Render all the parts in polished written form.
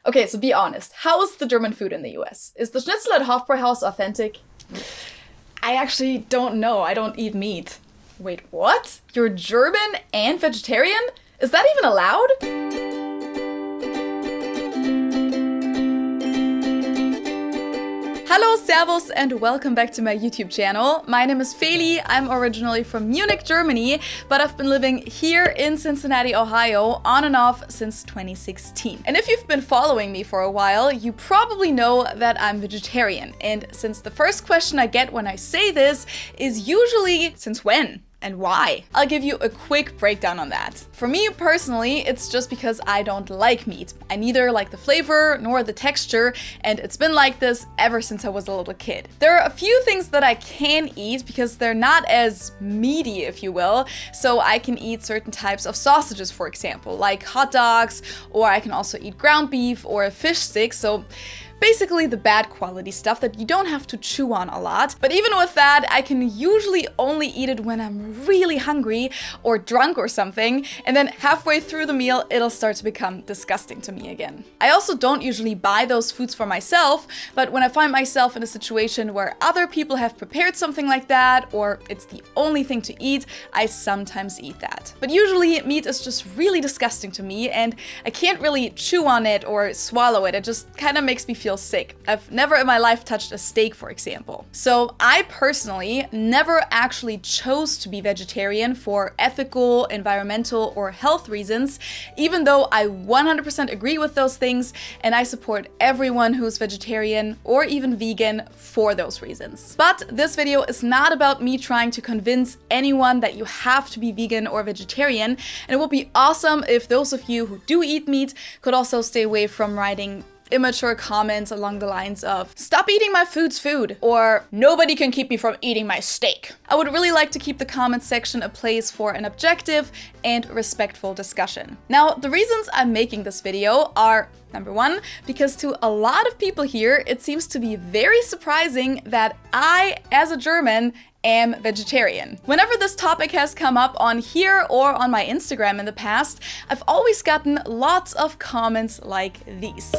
Okay, so be honest. How is the German food in the US? Is the Schnitzel at Hofbräuhaus authentic? I actually don't know. I don't eat meat. Wait, what? You're German and vegetarian? Is that even allowed? Hello, servus, and welcome back to my YouTube channel. My name is Feli. I'm originally from Munich, Germany, but I've been living here in Cincinnati, Ohio, on and off since 2016. And if you've been following me for a while, you probably know that I'm vegetarian. And since the first question I get when I say this is usually, since when? And why? I'll give you a quick breakdown on that. For me personally, it's just because I don't like meat. I neither like the flavor nor the texture, and it's been like this ever since I was a little kid. There are a few things that I can eat because they're not as meaty, if you will. So I can eat certain types of sausages, for example, like hot dogs, or I can also eat ground beef or a fish stick. So basically the bad quality stuff that you don't have to chew on a lot. But even with that, I can usually only eat it when I'm really hungry or drunk or something. And then halfway through the meal, it'll start to become disgusting to me again. I also don't usually buy those foods for myself, but when I find myself in a situation where other people have prepared something like that, or it's the only thing to eat, I sometimes eat that. But usually meat is just really disgusting to me, and I can't really chew on it or swallow it. It just kind of makes me feel sick. I've never in my life touched a steak, for example. So I personally never actually chose to be vegetarian for ethical, environmental, or health reasons, even though I 100% agree with those things, and I support everyone who's vegetarian or even vegan for those reasons. But this video is not about me trying to convince anyone that you have to be vegan or vegetarian, and it would be awesome if those of you who do eat meat could also stay away from writing immature comments along the lines of "stop eating my food's food" or "nobody can keep me from eating my steak." I would really like to keep the comments section a place for an objective and respectful discussion. Now, the reasons I'm making this video are, number one, because to a lot of people here, it seems to be very surprising that I, as a German, am vegetarian. Whenever this topic has come up on here or on my Instagram in the past, I've always gotten lots of comments like these.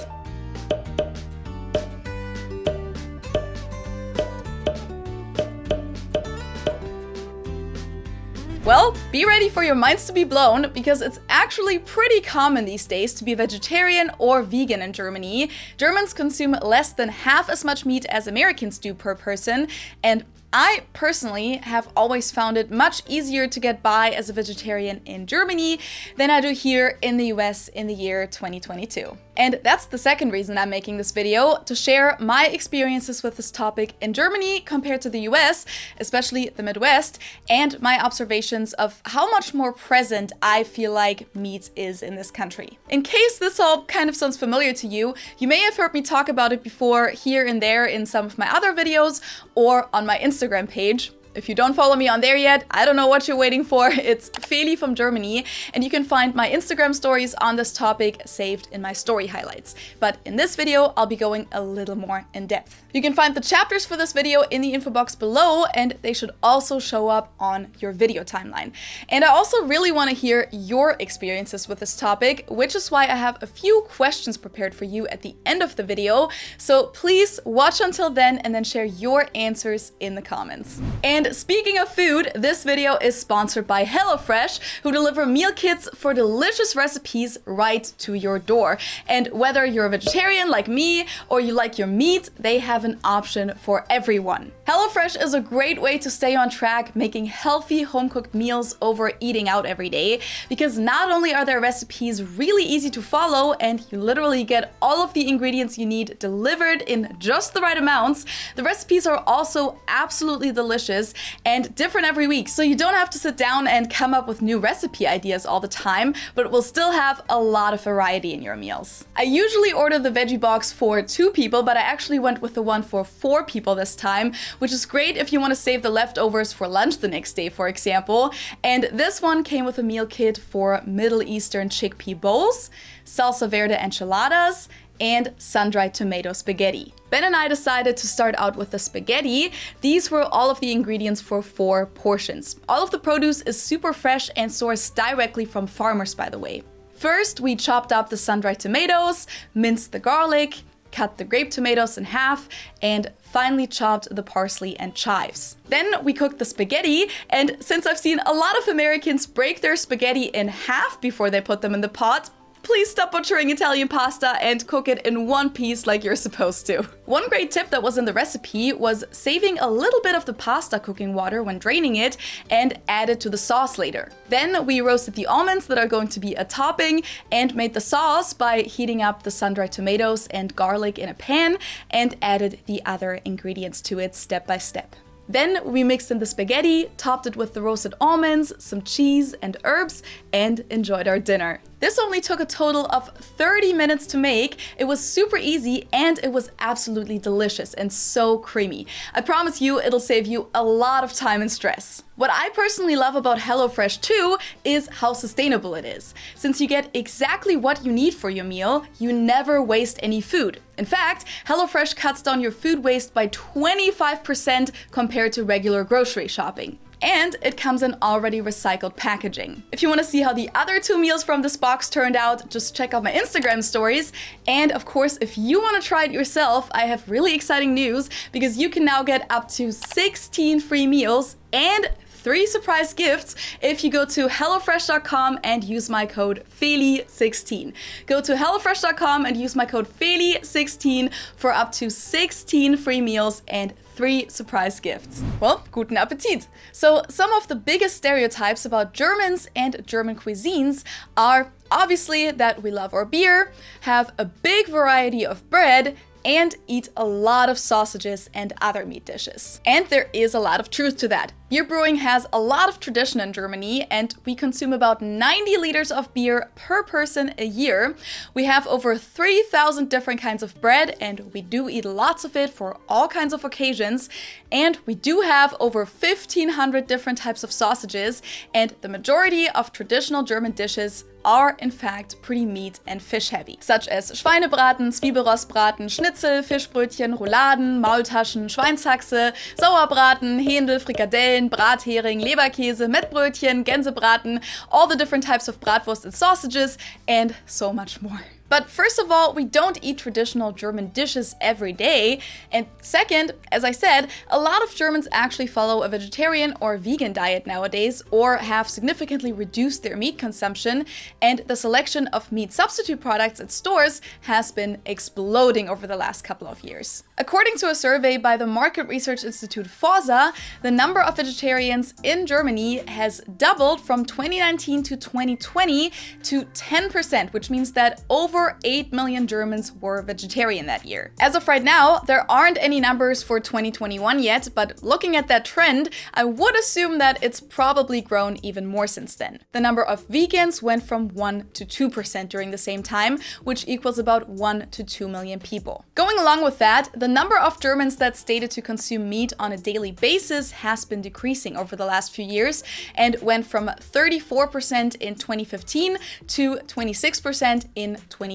Well, be ready for your minds to be blown, because it's actually pretty common these days to be vegetarian or vegan in Germany. Germans consume less than half as much meat as Americans do per person, and I personally have always found it much easier to get by as a vegetarian in Germany than I do here in the US in the year 2022. And that's the second reason I'm making this video, to share my experiences with this topic in Germany compared to the US, especially the Midwest, and my observations of how much more present I feel like meat is in this country. In case this all kind of sounds familiar to you, you may have heard me talk about it before here and there in some of my other videos or on my Instagram page. If you don't follow me on there yet, I don't know what you're waiting for. It's Feli from Germany, and you can find my Instagram stories on this topic saved in my story highlights. But in this video, I'll be going a little more in depth. You can find the chapters for this video in the info box below, and they should also show up on your video timeline. And I also really want to hear your experiences with this topic, which is why I have a few questions prepared for you at the end of the video. So please watch until then and then share your answers in the comments. And speaking of food, this video is sponsored by HelloFresh, who deliver meal kits for delicious recipes right to your door. And whether you're a vegetarian like me or you like your meat, they have an option for everyone. HelloFresh is a great way to stay on track making healthy home-cooked meals over eating out every day, because not only are their recipes really easy to follow and you literally get all of the ingredients you need delivered in just the right amounts, the recipes are also absolutely delicious and different every week, so you don't have to sit down and come up with new recipe ideas all the time, but will still have a lot of variety in your meals. I usually order the veggie box for 2 people, but I actually went with the one for 4 people this time, which is great if you want to save the leftovers for lunch the next day, for example. And this one came with a meal kit for Middle Eastern chickpea bowls, salsa verde enchiladas, and sun-dried tomato spaghetti. Ben and I decided to start out with the spaghetti. These were all of the ingredients for 4 portions. All of the produce is super fresh and sourced directly from farmers, by the way. First, we chopped up the sun-dried tomatoes, minced the garlic, cut the grape tomatoes in half, and finely chopped the parsley and chives. Then we cooked the spaghetti, and since I've seen a lot of Americans break their spaghetti in half before they put them in the pot, please stop butchering Italian pasta and cook it in one piece like you're supposed to. One great tip that was in the recipe was saving a little bit of the pasta cooking water when draining it and add it to the sauce later. Then we roasted the almonds that are going to be a topping and made the sauce by heating up the sun-dried tomatoes and garlic in a pan and added the other ingredients to it step by step. Then we mixed in the spaghetti, topped it with the roasted almonds, some cheese and herbs, and enjoyed our dinner. This only took a total of 30 minutes to make. It was super easy and it was absolutely delicious and so creamy. I promise you it'll save you a lot of time and stress. What I personally love about HelloFresh too is how sustainable it is. Since you get exactly what you need for your meal, you never waste any food. In fact, HelloFresh cuts down your food waste by 25% compared to regular grocery shopping. And it comes in already recycled packaging. If you want to see how the other 2 meals from this box turned out, just check out my Instagram stories. And of course, if you want to try it yourself, I have really exciting news because you can now get up to 16 free meals and 3 surprise gifts if you go to HelloFresh.com and use my code Feli16. Go to HelloFresh.com and use my code Feli16 for up to 16 free meals and 3 surprise gifts. Well, guten Appetit! So some of the biggest stereotypes about Germans and German cuisines are obviously that we love our beer, have a big variety of bread, and eat a lot of sausages and other meat dishes. And there is a lot of truth to that. Beer brewing has a lot of tradition in Germany, and we consume about 90 liters of beer per person a year. We have over 3,000 different kinds of bread, and we do eat lots of it for all kinds of occasions. And we do have over 1,500 different types of sausages, and the majority of traditional German dishes are in fact pretty meat and fish heavy, such as Schweinebraten, Zwiebelrostbraten, Schnitzel, Fischbrötchen, Rouladen, Maultaschen, Schweinshaxe, Sauerbraten, Händel, Frikadellen, Brathering, Leberkäse, Mettbrötchen, Gänsebraten, all the different types of bratwurst and sausages, and so much more. But first of all, we don't eat traditional German dishes every day. And second, as I said, a lot of Germans actually follow a vegetarian or vegan diet nowadays or have significantly reduced their meat consumption. And the selection of meat substitute products at stores has been exploding over the last couple of years. According to a survey by the market research institute Forsa, the number of vegetarians in Germany has doubled from 2019 to 2020 to 10%, which means that over 8 million Germans were vegetarian that year. As of right now, there aren't any numbers for 2021 yet, but looking at that trend, I would assume that it's probably grown even more since then. The number of vegans went from 1 to 2% during the same time, which equals about 1 to 2 million people. Going along with that, the number of Germans that stated to consume meat on a daily basis has been decreasing over the last few years and went from 34% in 2015 to 26% in 2020.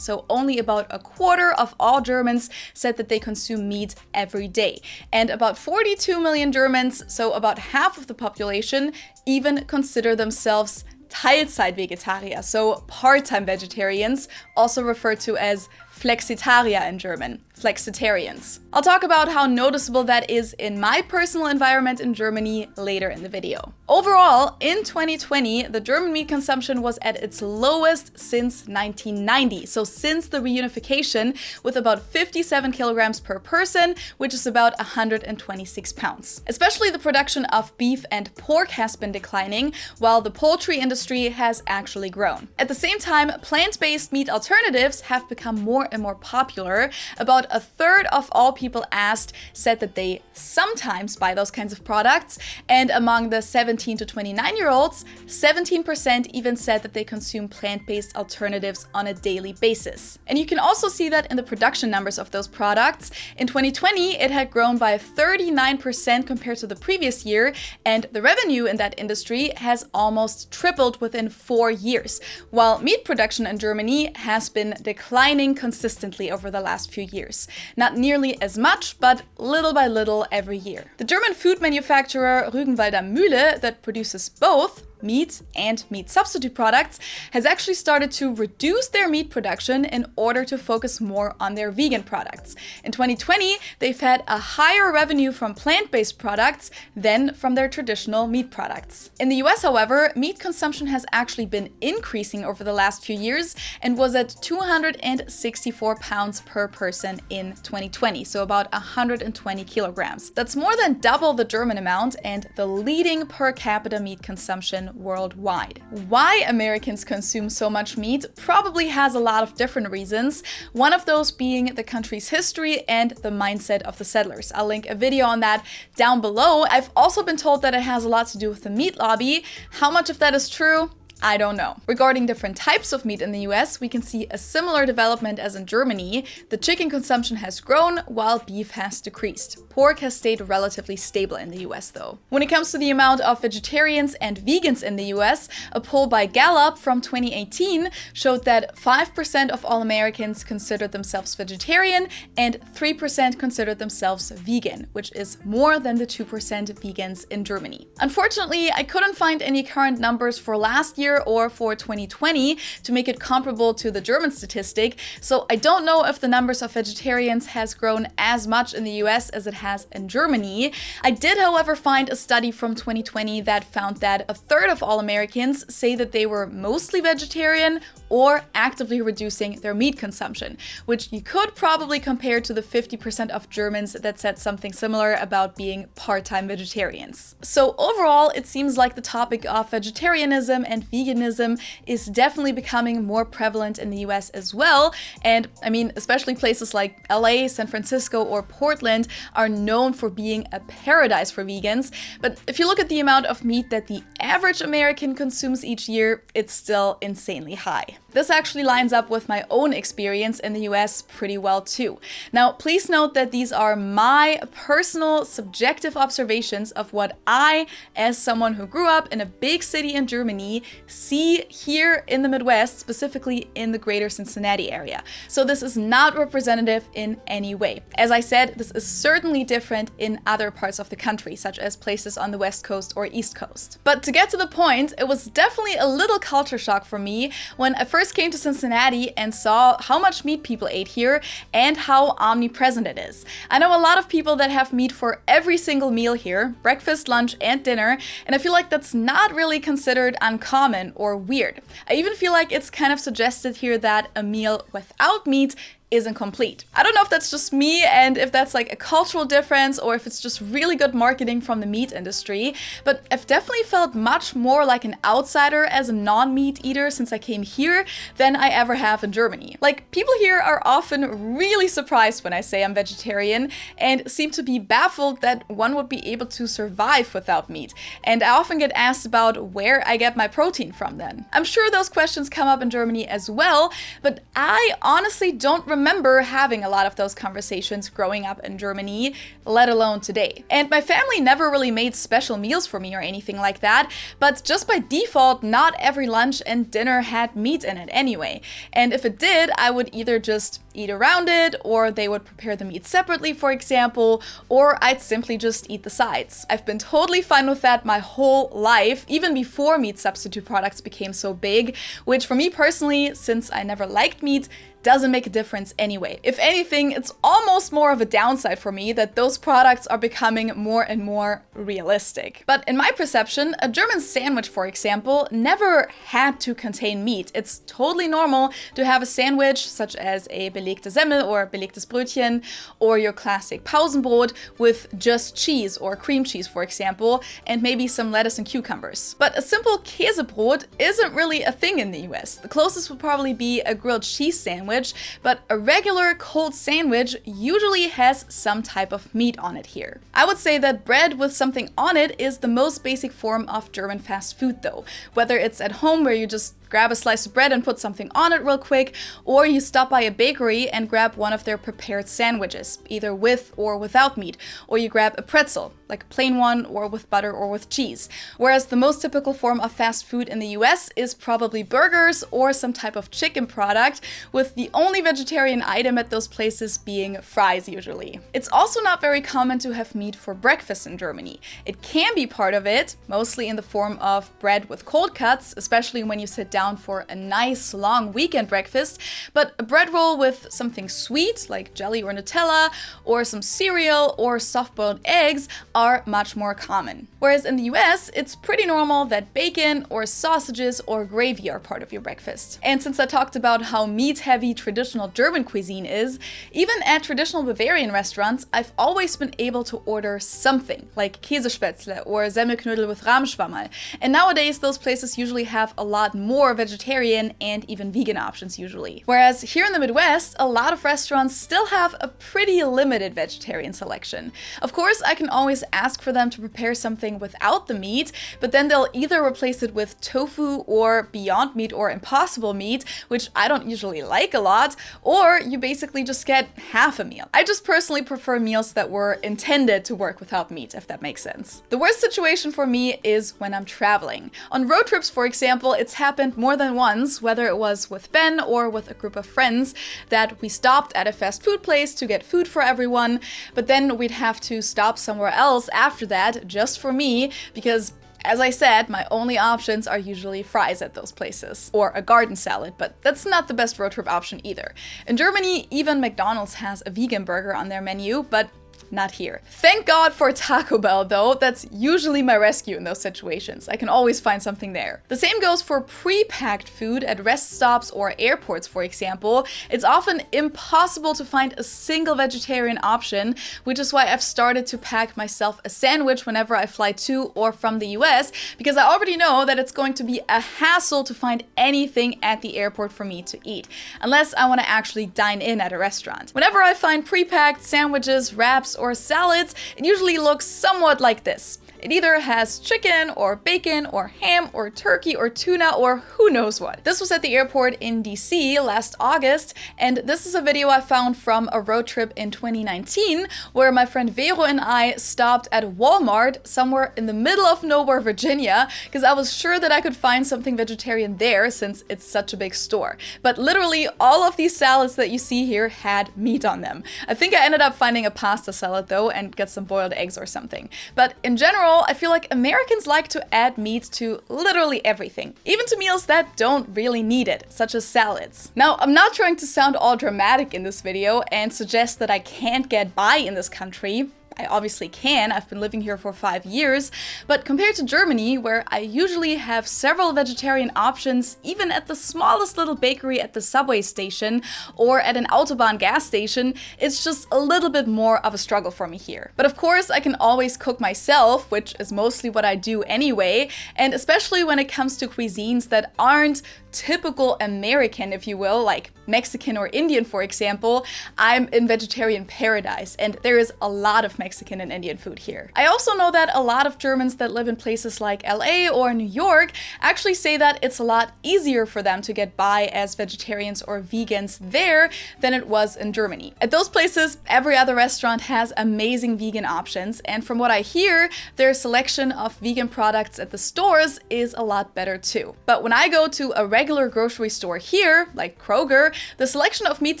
So only about a quarter of all Germans said that they consume meat every day. And about 42 million Germans, so about half of the population, even consider themselves Teilzeit-Vegetarier, so part-time vegetarians, also referred to as Flexitarier in German, flexitarians. I'll talk about how noticeable that is in my personal environment in Germany later in the video. Overall, in 2020, the German meat consumption was at its lowest since 1990, so since the reunification, with about 57 kilograms per person, which is about 126 pounds. Especially the production of beef and pork has been declining, while the poultry industry has actually grown. At the same time, plant-based meat alternatives have become more and more popular. About a third of all people asked said that they sometimes buy those kinds of products, and among the 17 to 29-year-olds, 17% even said that they consume plant-based alternatives on a daily basis. And you can also see that in the production numbers of those products. In 2020, it had grown by 39% compared to the previous year, and the revenue in that industry has almost tripled within 4 years, while meat production in Germany has been declining consistently over the last few years. Not nearly as much, but little by little every year. The German food manufacturer Rügenwalder Mühle, that produces both meat and meat substitute products, has actually started to reduce their meat production in order to focus more on their vegan products. In 2020, they've had a higher revenue from plant-based products than from their traditional meat products. In the US, however, meat consumption has actually been increasing over the last few years and was at 264 pounds per person in 2020, so about 120 kilograms. That's more than double the German amount and the leading per capita meat consumption worldwide. Why Americans consume so much meat probably has a lot of different reasons, one of those being the country's history and the mindset of the settlers. I'll link a video on that down below. I've also been told that it has a lot to do with the meat lobby. How much of that is true? I don't know. Regarding different types of meat in the US, we can see a similar development as in Germany. The chicken consumption has grown while beef has decreased. Pork has stayed relatively stable in the US though. When it comes to the amount of vegetarians and vegans in the US, a poll by Gallup from 2018 showed that 5% of all Americans considered themselves vegetarian and 3% considered themselves vegan, which is more than the 2% vegans in Germany. Unfortunately, I couldn't find any current numbers for last year or for 2020 to make it comparable to the German statistic, so I don't know if the numbers of vegetarians has grown as much in the US as it has in Germany. I did, however, find a study from 2020 that found that a third of all Americans say that they were mostly vegetarian or actively reducing their meat consumption, which you could probably compare to the 50% of Germans that said something similar about being part-time vegetarians. So overall, it seems like the topic of vegetarianism and veganism is definitely becoming more prevalent in the US as well. And I mean, especially places like LA, San Francisco, or Portland are known for being a paradise for vegans. But if you look at the amount of meat that the average American consumes each year, it's still insanely high. This actually lines up with my own experience in the US pretty well too. Now, please note that these are my personal subjective observations of what I, as someone who grew up in a big city in Germany, see here in the Midwest, specifically in the greater Cincinnati area. So this is not representative in any way. As I said, this is certainly different in other parts of the country, such as places on the West Coast or East Coast. But to get to the point, it was definitely a little culture shock for me when I first came to Cincinnati and saw how much meat people ate here and how omnipresent it is. I know a lot of people that have meat for every single meal here, breakfast, lunch, and dinner, and I feel like that's not really considered uncommon or weird. I even feel like it's kind of suggested here that a meal without meat isn't complete. I don't know if that's just me and if that's like a cultural difference or if it's just really good marketing from the meat industry, but I've definitely felt much more like an outsider as a non-meat eater since I came here than I ever have in Germany. Like, people here are often really surprised when I say I'm vegetarian and seem to be baffled that one would be able to survive without meat. And I often get asked about where I get my protein from then. I'm sure those questions come up in Germany as well, but I honestly don't remember having a lot of those conversations growing up in Germany, let alone today. And my family never really made special meals for me or anything like that, but just by default, not every lunch and dinner had meat in it anyway. And if it did, I would either just eat around it, or they would prepare the meat separately, for example, or I'd simply just eat the sides. I've been totally fine with that my whole life, even before meat substitute products became so big, which for me personally, since I never liked meat, doesn't make a difference anyway. If anything, it's almost more of a downside for me that those products are becoming more and more realistic. But in my perception, a German sandwich, for example, never had to contain meat. It's totally normal to have a sandwich such as a belegte Semmel or belegtes Brötchen or your classic Pausenbrot with just cheese or cream cheese, for example, and maybe some lettuce and cucumbers. But a simple Käsebrot isn't really a thing in the US. The closest would probably be a grilled cheese sandwich, but a regular cold sandwich usually has some type of meat on it here. I would say that bread with something on it is the most basic form of German fast food though. Whether it's at home where you just grab a slice of bread and put something on it real quick, or you stop by a bakery and grab one of their prepared sandwiches, either with or without meat, or you grab a pretzel, like a plain one, or with butter or with cheese. Whereas the most typical form of fast food in the US is probably burgers or some type of chicken product, with the only vegetarian item at those places being fries usually. It's also not very common to have meat for breakfast in Germany. It can be part of it, mostly in the form of bread with cold cuts, especially when you sit down for a nice long weekend breakfast, but a bread roll with something sweet like jelly or Nutella, or some cereal or soft-boiled eggs are much more common. Whereas in the US, it's pretty normal that bacon or sausages or gravy are part of your breakfast. And since I talked about how meat-heavy traditional German cuisine is, even at traditional Bavarian restaurants, I've always been able to order something, like Käsespätzle or Semmelknödel with Rahmschwammerl. And nowadays, those places usually have a lot more vegetarian and even vegan options usually. Whereas here in the Midwest, a lot of restaurants still have a pretty limited vegetarian selection. Of course, I can always ask for them to prepare something without the meat, but then they'll either replace it with tofu or Beyond Meat or Impossible Meat, which I don't usually like a lot, or you basically just get half a meal. I just personally prefer meals that were intended to work without meat, if that makes sense. The worst situation for me is when I'm traveling. On road trips, for example, it's happened more than once, whether it was with Ben or with a group of friends, that we stopped at a fast food place to get food for everyone, but then we'd have to stop somewhere else after that just for me, because as I said, my only options are usually fries at those places, or a garden salad, but that's not the best road trip option either. In Germany, even McDonald's has a vegan burger on their menu, but not here. Thank God for Taco Bell though, that's usually my rescue in those situations. I can always find something there. The same goes for pre-packed food at rest stops or airports, for example. It's often impossible to find a single vegetarian option, which is why I've started to pack myself a sandwich whenever I fly to or from the US, because I already know that it's going to be a hassle to find anything at the airport for me to eat, unless I want to actually dine in at a restaurant. Whenever I find pre-packed sandwiches, wraps, or salads, it usually looks somewhat like this. It either has chicken or bacon or ham or turkey or tuna or who knows what. This was at the airport in DC last August, and this is a video I found from a road trip in 2019 where my friend Vero and I stopped at Walmart somewhere in the middle of nowhere, Virginia, because I was sure that I could find something vegetarian there since it's such a big store. But literally all of these salads that you see here had meat on them. I think I ended up finding a pasta salad though and got some boiled eggs or something. But in general, I feel like Americans like to add meat to literally everything, even to meals that don't really need it, such as salads. Now, I'm not trying to sound all dramatic in this video and suggest that I can't get by in this country. I obviously can, I've been living here for 5 years, but compared to Germany, where I usually have several vegetarian options, even at the smallest little bakery at the subway station or at an Autobahn gas station, it's just a little bit more of a struggle for me here. But of course, I can always cook myself, which is mostly what I do anyway, and especially when it comes to cuisines that aren't typical American, if you will, like Mexican or Indian, for example, I'm in vegetarian paradise, and there is a lot of Mexican and Indian food here. I also know that a lot of Germans that live in places like LA or New York actually say that it's a lot easier for them to get by as vegetarians or vegans there than it was in Germany. At those places, every other restaurant has amazing vegan options, and from what I hear, their selection of vegan products at the stores is a lot better too. But when I go to a regular grocery store here, like Kroger, the selection of meat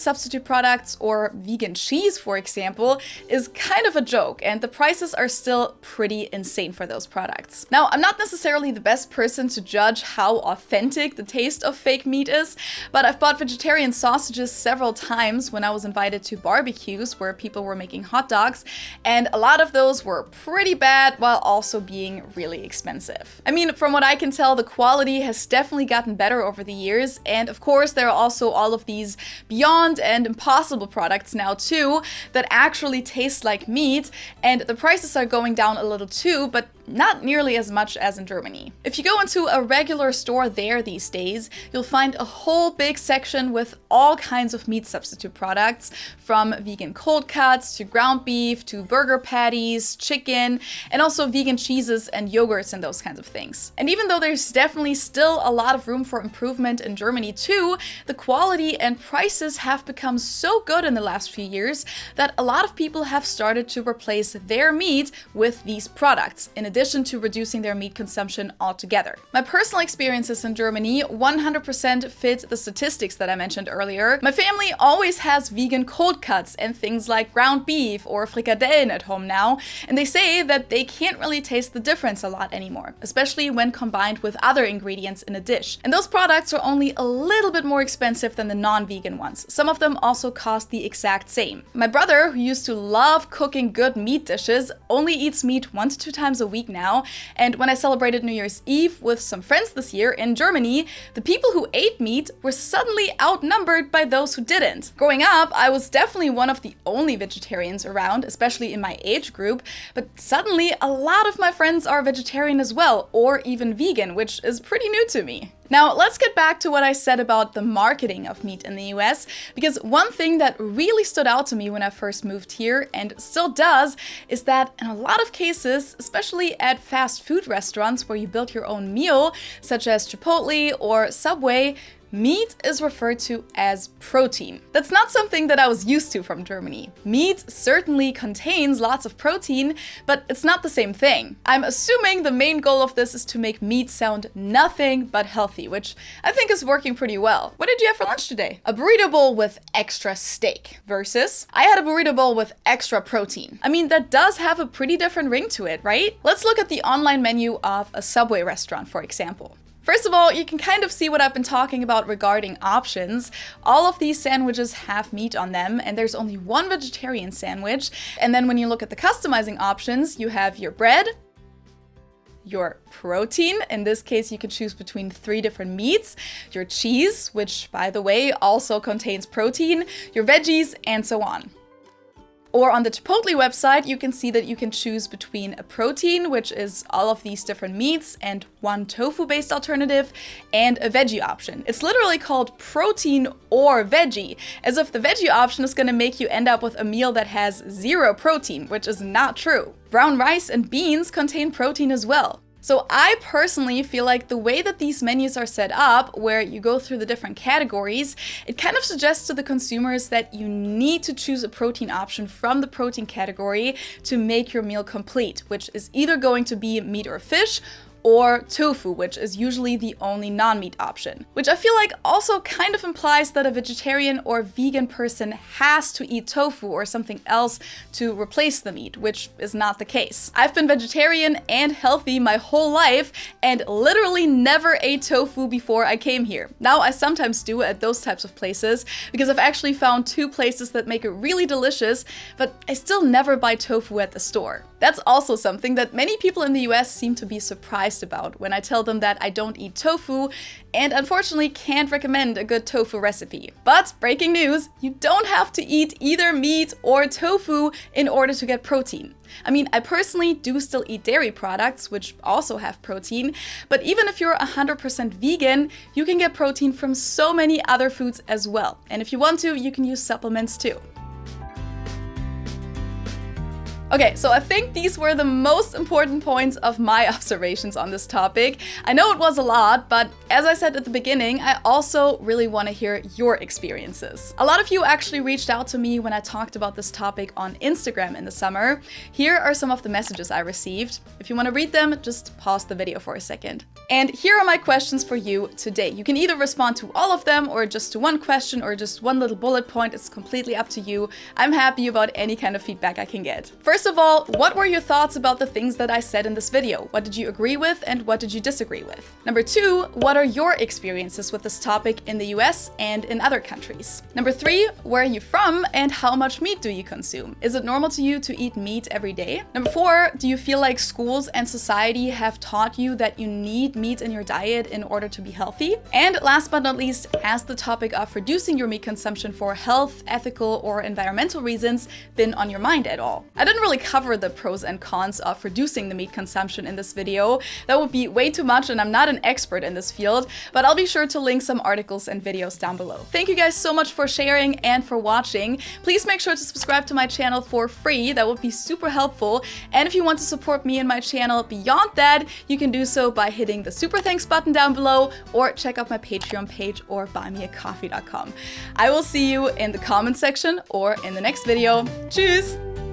substitute products or vegan cheese, for example, is kind of a joke, and the prices are still pretty insane for those products. Now, I'm not necessarily the best person to judge how authentic the taste of fake meat is, but I've bought vegetarian sausages several times when I was invited to barbecues where people were making hot dogs, and a lot of those were pretty bad while also being really expensive. I mean, from what I can tell, the quality has definitely gotten better over the years, and of course there are also all of these Beyond and Impossible products now too that actually taste like meat, and the prices are going down a little too, but not nearly as much as in Germany. If you go into a regular store there these days, you'll find a whole big section with all kinds of meat substitute products, from vegan cold cuts to ground beef to burger patties, chicken, and also vegan cheeses and yogurts and those kinds of things. And even though there's definitely still a lot of room for improvement in Germany too, the quality and prices have become so good in the last few years that a lot of people have started to replace their meat with these products, in addition to reducing their meat consumption altogether. My personal experiences in Germany 100% fit the statistics that I mentioned earlier. My family always has vegan cold cuts and things like ground beef or frikadellen at home now, and they say that they can't really taste the difference a lot anymore, especially when combined with other ingredients in a dish. And those products are only a little bit more expensive than the non-vegan ones. Some of them also cost the exact same. My brother, who used to love cooking good meat dishes, only eats meat 1 to 2 times a week now, and when I celebrated New Year's Eve with some friends this year in Germany, the people who ate meat were suddenly outnumbered by those who didn't. Growing up, I was definitely one of the only vegetarians around, especially in my age group, but suddenly a lot of my friends are vegetarian as well, or even vegan, which is pretty new to me. Now, let's get back to what I said about the marketing of meat in the US, because one thing that really stood out to me when I first moved here, and still does, is that in a lot of cases, especially at fast food restaurants where you build your own meal, such as Chipotle or Subway, meat is referred to as protein. That's not something that I was used to from Germany. Meat certainly contains lots of protein, but it's not the same thing. I'm assuming the main goal of this is to make meat sound nothing but healthy, which I think is working pretty well. What did you have for lunch today? A burrito bowl with extra steak versus I had a burrito bowl with extra protein. I mean, that does have a pretty different ring to it, right? Let's look at the online menu of a Subway restaurant, for example. First of all, you can kind of see what I've been talking about regarding options. All of these sandwiches have meat on them, and there's only one vegetarian sandwich. And then when you look at the customizing options, you have your bread, your protein, in this case you can choose between 3 different meats, your cheese, which by the way also contains protein, your veggies, and so on. Or on the Chipotle website, you can see that you can choose between a protein, which is all of these different meats, and one tofu-based alternative, and a veggie option. It's literally called protein or veggie, as if the veggie option is going to make you end up with a meal that has 0 protein, which is not true. Brown rice and beans contain protein as well. So I personally feel like the way that these menus are set up, where you go through the different categories, it kind of suggests to the consumers that you need to choose a protein option from the protein category to make your meal complete, which is either going to be meat or fish, or tofu, which is usually the only non-meat option. Which I feel like also kind of implies that a vegetarian or vegan person has to eat tofu or something else to replace the meat, which is not the case. I've been vegetarian and healthy my whole life and literally never ate tofu before I came here. Now I sometimes do at those types of places because I've actually found 2 places that make it really delicious, but I still never buy tofu at the store. That's also something that many people in the US seem to be surprised about when I tell them that I don't eat tofu and unfortunately can't recommend a good tofu recipe. But breaking news, you don't have to eat either meat or tofu in order to get protein. I mean, I personally do still eat dairy products, which also have protein, but even if you're 100% vegan, you can get protein from so many other foods as well. And if you want to, you can use supplements too. Okay, so I think these were the most important points of my observations on this topic. I know it was a lot, but as I said at the beginning, I also really want to hear your experiences. A lot of you actually reached out to me when I talked about this topic on Instagram in the summer. Here are some of the messages I received. If you want to read them, just pause the video for a second. And here are my questions for you today. You can either respond to all of them or just to one question or just one little bullet point. It's completely up to you. I'm happy about any kind of feedback I can get. First of all, what were your thoughts about the things that I said in this video? What did you agree with and what did you disagree with? Number 2, what are your experiences with this topic in the US and in other countries? Number 3, where are you from and how much meat do you consume? Is it normal to you to eat meat every day? Number 4, do you feel like schools and society have taught you that you need meat in your diet in order to be healthy? And last but not least, has the topic of reducing your meat consumption for health, ethical, or environmental reasons been on your mind at all? I didn't really cover the pros and cons of reducing the meat consumption in this video. That would be way too much, and I'm not an expert in this field, but I'll be sure to link some articles and videos down below. Thank you guys so much for sharing and for watching. Please make sure to subscribe to my channel for free. That would be super helpful. And if you want to support me and my channel beyond that, you can do so by hitting the super thanks button down below, or check out my Patreon page or buymeacoffee.com. I will see you in the comment section or in the next video. Tschüss!